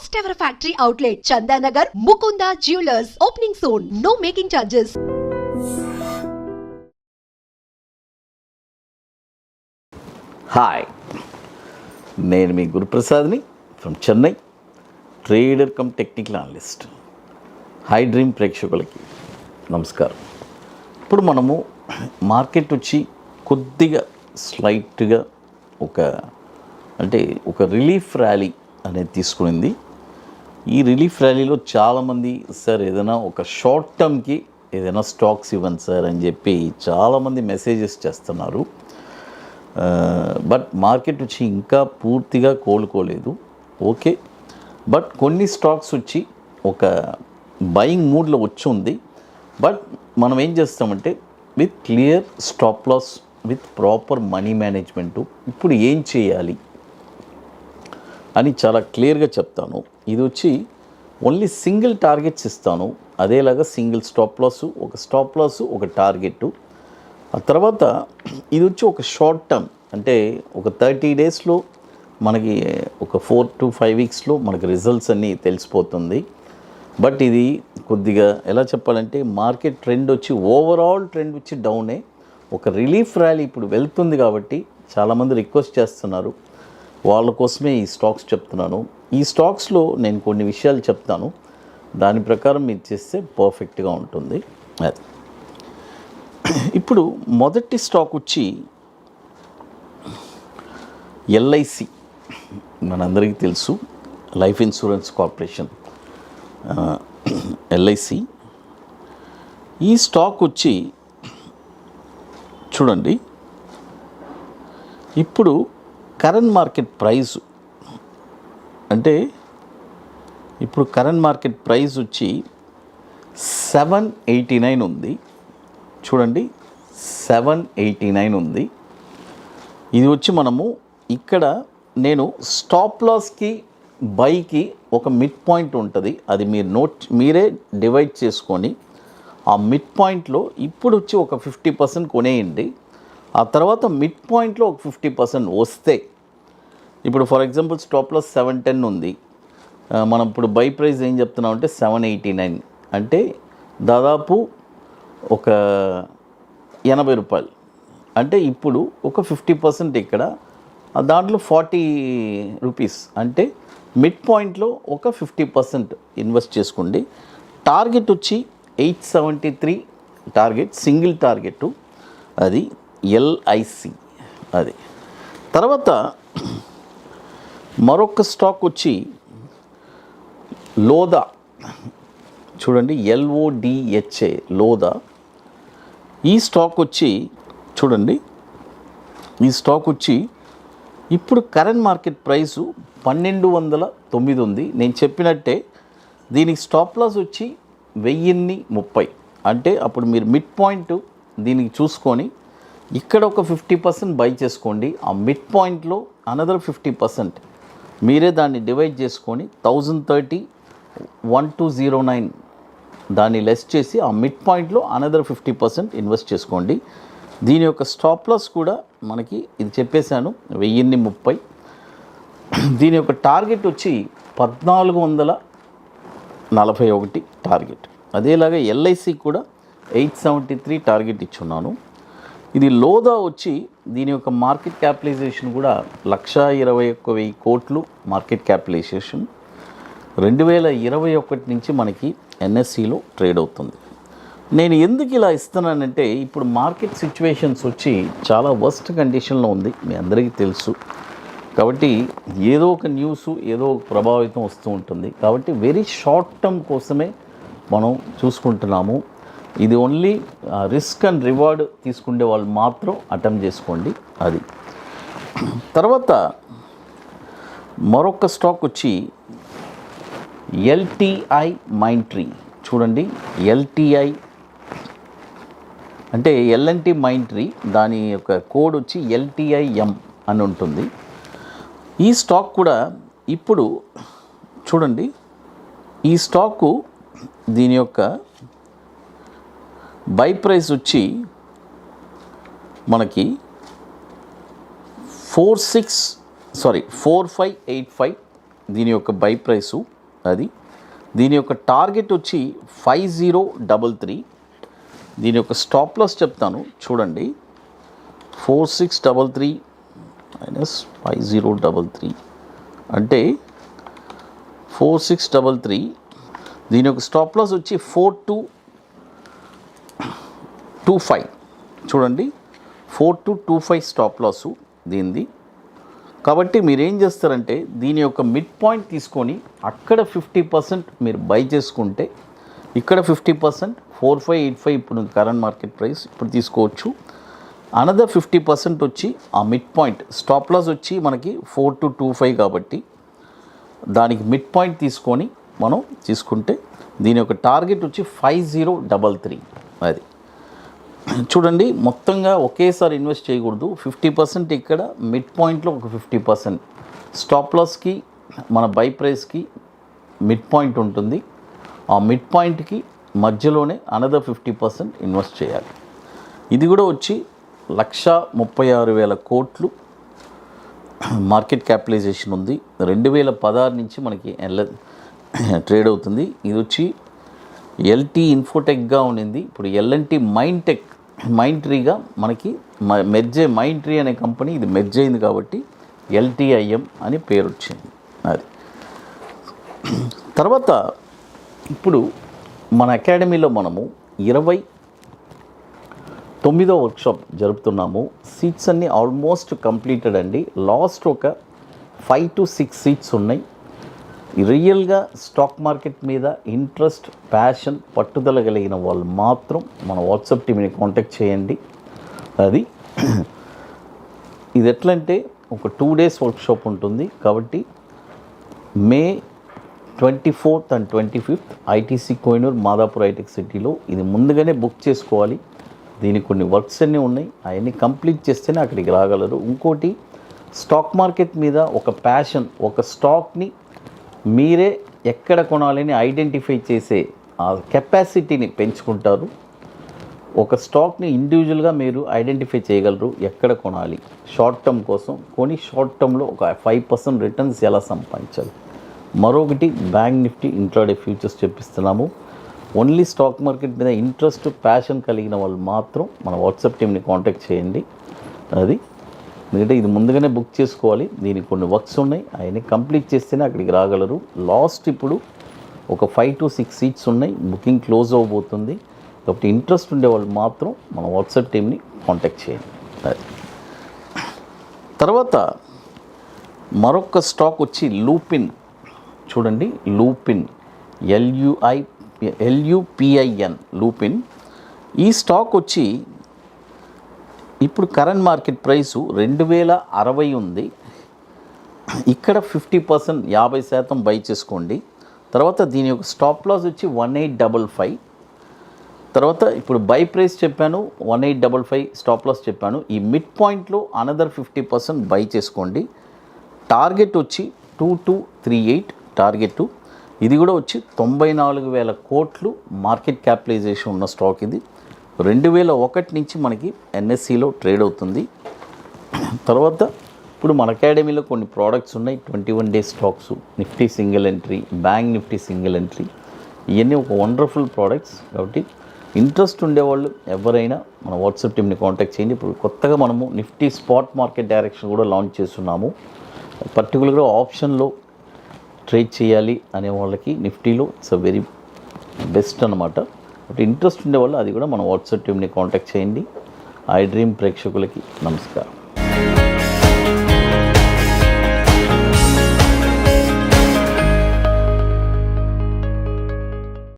First ever factory outlet, Chandanagar, Mukunda Jewelers. Opening soon. No making charges. Hi, నేను మీ గురుప్రసాద్ని from Chennai, trader cum technical analyst. Hi dream ప్రేక్షకులకి నమస్కారం. ఇప్పుడు మనము మార్కెట్ వచ్చి కొద్దిగా స్లైట్గా ఒక రిలీఫ్ ర్యాలీ అనేది తీసుకునింది. ఈ రిలీఫ్ ర్యాలీలో చాలామంది సార్ ఏదైనా ఒక షార్ట్ టర్మ్కి ఏదైనా స్టాక్స్ ఇవ్వండి సార్ అని చెప్పి చాలామంది మెసేజెస్ చేస్తున్నారు. బట్ మార్కెట్ వచ్చి ఇంకా పూర్తిగా కోలుకోలేదు. ఓకే, బట్ కొన్ని స్టాక్స్ వచ్చి ఒక బయింగ్ మూడ్లో వచ్చి ఉంది. బట్ మనం ఏం చేస్తామంటే with clear stop loss, with proper money management ఇప్పుడు ఏం చేయాలి అని చాలా క్లియర్గా చెప్తాను. ఇది వచ్చి ఓన్లీ సింగిల్ టార్గెట్స్ ఇస్తాను, అదేలాగా సింగిల్ స్టాప్ లాసు ఒక టార్గెట్టు. ఆ తర్వాత ఇది వచ్చి ఒక షార్ట్ టర్మ్, అంటే ఒక 30 డేస్లో మనకి ఒక 4 to 5 వీక్స్లో మనకి రిజల్ట్స్ అన్నీ తెలిసిపోతుంది. బట్ ఇది కొద్దిగా ఎలా చెప్పాలంటే మార్కెట్ ట్రెండ్ వచ్చి ఓవరాల్ ట్రెండ్ వచ్చి డౌనే. ఒక రిలీఫ్ ర్యాలీ ఇప్పుడు వెళ్తుంది కాబట్టి చాలామంది రిక్వెస్ట్ చేస్తున్నారు, వాళ్ళ కోసమే ఈ స్టాక్స్ చెప్తున్నాను. ఈ స్టాక్స్లో నేను కొన్ని విషయాలు చెప్తాను, దాని ప్రకారం మీరు చేస్తే పర్ఫెక్ట్గా ఉంటుంది. అది ఇప్పుడు మొదటి స్టాక్ వచ్చి ఎల్ఐసి, మనందరికీ తెలుసు, లైఫ్ ఇన్సూరెన్స్ కార్పొరేషన్, ఎల్ఐసి. ఈ స్టాక్ వచ్చి చూడండి, ఇప్పుడు కరెంట్ మార్కెట్ ప్రైస్ అంటే ఇప్పుడు కరెంట్ మార్కెట్ ప్రైస్ వచ్చి 789 ఉంది. చూడండి, 789 ఉంది. ఇది వచ్చి మనము ఇక్కడ నేను స్టాప్ లాస్కి బైకి ఒక మిడ్ పాయింట్ ఉంటుంది, అది మీరే డివైడ్ చేసుకొని ఆ మిడ్ పాయింట్లో ఇప్పుడు వచ్చి ఒక 50% కొనేయండి. ఆ తర్వాత మిడ్ పాయింట్లో ఒక 50% వస్తే, ఇప్పుడు ఫర్ ఎగ్జాంపుల్ స్టాప్ లాస్ 710 ఉంది, మనం ఇప్పుడు బై ప్రైస్ ఏం చెప్తున్నాం అంటే 789, అంటే దాదాపు ఒక 80 రూపాయలు. అంటే ఇప్పుడు ఒక 50% ఇక్కడ, దాంట్లో 40 రూపీస్, అంటే మిడ్ పాయింట్లో ఒక 50% ఇన్వెస్ట్ చేసుకోండి. టార్గెట్ వచ్చి 873 టార్గెట్, సింగిల్ టార్గెట్, అది ఎల్ఐసి. అది తర్వాత మరొక స్టాక్ వచ్చి లోదా. చూడండి, LODHA, లోదా. ఈ స్టాక్ వచ్చి చూడండి, ఈ స్టాక్ వచ్చి ఇప్పుడు కరెంట్ మార్కెట్ ప్రైసు 1209 ఉంది. నేను చెప్పినట్టే దీనికి స్టాప్ లాస్ వచ్చి 1030, అంటే అప్పుడు మీరు మిడ్ పాయింట్ దీనికి చూసుకొని ఇక్కడ ఒక 50% బై చేసుకోండి. ఆ మిడ్ పాయింట్లో అనదర్ 50% మీరే దాన్ని డివైడ్ చేసుకొని 1030, 1209 దాన్ని లెస్ చేసి ఆ మిడ్ పాయింట్లో అనదర్ 50% ఇన్వెస్ట్ చేసుకోండి. దీని యొక్క స్టాప్ లాస్ కూడా మనకి ఇది చెప్పేశాను, 1030. దీని యొక్క టార్గెట్ వచ్చి 1441 టార్గెట్. అదేలాగా ఎల్ఐసి కూడా 873 టార్గెట్ ఇచ్చున్నాను. ఇది లోదా వచ్చి దీని యొక్క మార్కెట్ క్యాపిటలైజేషన్ కూడా 121,000 కోట్లు మార్కెట్ క్యాపిటలైజేషన్. 2021 నుంచి మనకి ఎన్ఎస్సిలో ట్రేడ్ అవుతుంది. నేను ఎందుకు ఇలా ఇస్తున్నానంటే ఇప్పుడు మార్కెట్ సిచ్యువేషన్స్ వచ్చి చాలా వర్స్ట్ కండిషన్లో ఉంది, మీ అందరికీ తెలుసు. కాబట్టి ఏదో ఒక న్యూస్, ఏదో ఒక ప్రభావితం వస్తూ ఉంటుంది. కాబట్టి వెరీ షార్ట్ టర్మ్ కోసమే మనం చూసుకుంటున్నాము. ఇది ఓన్లీ రిస్క్ అండ్ రివార్డ్ తీసుకునే వాళ్ళు మాత్రం అటెంప్ట్ చేసుకోండి. అది తర్వాత మరొక స్టాక్ వచ్చి LTI మైంట్రీ. చూడండి, LTI అంటే L&T మైంట్రీ, దాని యొక్క కోడ్ వచ్చి LTIM అని ఉంటుంది. ఈ స్టాక్ కూడా ఇప్పుడు చూడండి, ఈ స్టాకు దీని యొక్క బై ప్రైస్ వచ్చి మనకి 4585 దీని యొక్క బై ప్రైసు. అది దీని యొక్క టార్గెట్ వచ్చి 5033. దీని యొక్క స్టాప్ లాస్ చెప్తాను చూడండి. 4633 మైనస్ 5033 అంటే 4633. దీని యొక్క స్టాప్ లాస్ వచ్చి 4225 చూడండి. 4225 స్టాప్ లాసు దీనిది. కాబట్టి మీరు ఏం చేస్తారంటే దీని యొక్క మిడ్ పాయింట్ తీసుకొని అక్కడ 50% మీరు బై చేసుకుంటే ఇక్కడ 50% 4585 ఇప్పుడు కరెంట్ మార్కెట్ ప్రైస్ ఇప్పుడు తీసుకోవచ్చు. అనదర్ 50% వచ్చి ఆ మిడ్ పాయింట్ స్టాప్ లాస్ వచ్చి మనకి 4225 కాబట్టి దానికి మిడ్ పాయింట్ తీసుకొని మనం తీసుకుంటే దీని యొక్క టార్గెట్ వచ్చి 5033. అది చూడండి, మొత్తంగా ఒకేసారి ఇన్వెస్ట్ చేయకూడదు. 50% ఇక్కడ మిడ్ పాయింట్లో ఒక 50% స్టాప్ లాస్కి మన బై ప్రైస్కి మిడ్ పాయింట్ ఉంటుంది. ఆ మిడ్ పాయింట్కి మధ్యలోనే అనదర్ 50% ఇన్వెస్ట్ చేయాలి. ఇది కూడా వచ్చి 136,000 కోట్లు మార్కెట్ క్యాపిటలైజేషన్ ఉంది. 2016 నుంచి మనకి ట్రేడ్ అవుతుంది. ఇది వచ్చి ఎల్టీ ఇన్ఫోటెక్గా ఉండింది. ఇప్పుడు ఎల్ఎన్టీ మైండ్ ట్రీగా మనకి మైండ్ ట్రీ అనే కంపెనీ ఇది మెర్జ్ అయింది కాబట్టి ఎల్టీఐఎం అని పేరు వచ్చింది. అది తర్వాత ఇప్పుడు మన అకాడమీలో మనము 29వ వర్క్షాప్ జరుపుతున్నాము. సీట్స్ అన్నీ ఆల్మోస్ట్ కంప్లీటెడ్ అండి. లాస్ట్ ఒక 5 to 6 సీట్స్ ఉన్నాయి. రియల్గా స్టాక్ మార్కెట్ మీద ఇంట్రెస్ట్, ప్యాషన్, పట్టుదల కలిగిన వాళ్ళు మాత్రం మన వాట్సాప్ టీమ్ని కాంటాక్ట్ చేయండి. అది ఇది ఎట్లంటే ఒక 2 days వర్క్షాప్ ఉంటుంది కాబట్టి May 24th and 25th ITC Kohinoor Madhapur hitech సిటీలో. ఇది ముందుగానే బుక్ చేసుకోవాలి. దీనికి కొన్ని వర్క్స్ అన్నీ ఉన్నాయి. అవన్నీ కంప్లీట్ చేస్తేనే అక్కడికి రాగలరు. ఇంకోటి, స్టాక్ మార్కెట్ మీద ఒక ప్యాషన్, ఒక స్టాక్ని మీరే ఎక్కడ కొనాలని ఐడెంటిఫై చేసే ఆ కెపాసిటీని పెంచుకుంటారు. ఒక స్టాక్ని ఇండివిజువల్గా మీరు ఐడెంటిఫై చేయగలరు ఎక్కడ కొనాలి. షార్ట్ టర్మ్ కోసం కొని షార్ట్ టర్మ్లో ఒక 5% రిటర్న్స్ ఎలా సంపాదించాలి. మరొకటి బ్యాంక్ నిఫ్టీ ఇంట్రాడే ఫ్యూచర్స్ చెప్పిస్తున్నాము. ఓన్లీ స్టాక్ మార్కెట్ మీద ఇంట్రెస్ట్, ప్యాషన్ కలిగిన వాళ్ళు మాత్రం మన వాట్సాప్ టీమ్ని కాంటాక్ట్ చేయండి. అది ఎందుకంటే ఇది ముందుగానే బుక్ చేసుకోవాలి. దీనికి కొన్ని వర్క్స్ ఉన్నాయి. అవన్నీ కంప్లీట్ చేస్తేనే అక్కడికి రాగలరు. లాస్ట్ ఇప్పుడు ఒక 5 to 6 సీట్స్ ఉన్నాయి. బుకింగ్ క్లోజ్ అవ్వబోతుంది కాబట్టి ఇంట్రెస్ట్ ఉండేవాళ్ళు మాత్రం మన వాట్సాప్ టీమ్ని కాంటాక్ట్ చేయండి. అది తర్వాత మరొక స్టాక్ వచ్చి లూపిన్ చూడండి. లూపిన్ LUPIN లూపిన్. ఈ స్టాక్ వచ్చి ఇప్పుడు కరెంట్ మార్కెట్ ప్రైసు 2060 ఉంది. ఇక్కడ 50% 50% బై చేసుకోండి. తర్వాత దీని యొక్క స్టాప్ లాస్ వచ్చి 1855. తర్వాత ఇప్పుడు బై ప్రైస్ చెప్పాను 1855, స్టాప్ లాస్ చెప్పాను. ఈ మిడ్ పాయింట్లో అనదర్ 50% బై చేసుకోండి. టార్గెట్ వచ్చి 2238 టార్గెట్. ఇది కూడా వచ్చి 94,000 కోట్లు మార్కెట్ క్యాపిటలైజేషన్ ఉన్న స్టాక్. ఇది 2001 నుంచి మనకి ఎన్ఎస్సిలో ట్రేడ్ అవుతుంది. తర్వాత ఇప్పుడు మన అకాడమీలో కొన్ని ప్రోడక్ట్స్ ఉన్నాయి. 21 days stocks, Nifty single entry, bank Nifty single entry, ఇవన్నీ ఒక వండర్ఫుల్ ప్రోడక్ట్స్. కాబట్టి ఇంట్రెస్ట్ ఉండేవాళ్ళు ఎవరైనా మన వాట్సాప్ టీమ్ని కాంటాక్ట్ చేయండి. ఇప్పుడు కొత్తగా మనము నిఫ్టీ స్పాట్ మార్కెట్ డైరెక్షన్ కూడా లాంచ్ చేస్తున్నాము. పర్టికులర్గా ఆప్షన్లో ట్రేడ్ చేయాలి అనే వాళ్ళకి నిఫ్టీలో ఇట్స్ అ వెరీ బెస్ట్ అనమాట. కాబట్టి ఇంట్రెస్ట్ ఉండేవాళ్ళు అది కూడా మన వాట్సాప్ టీమ్ని కాంటాక్ట్ చేయండి. ఐ డ్రీమ్ ప్రేక్షకులకి నమస్కారం.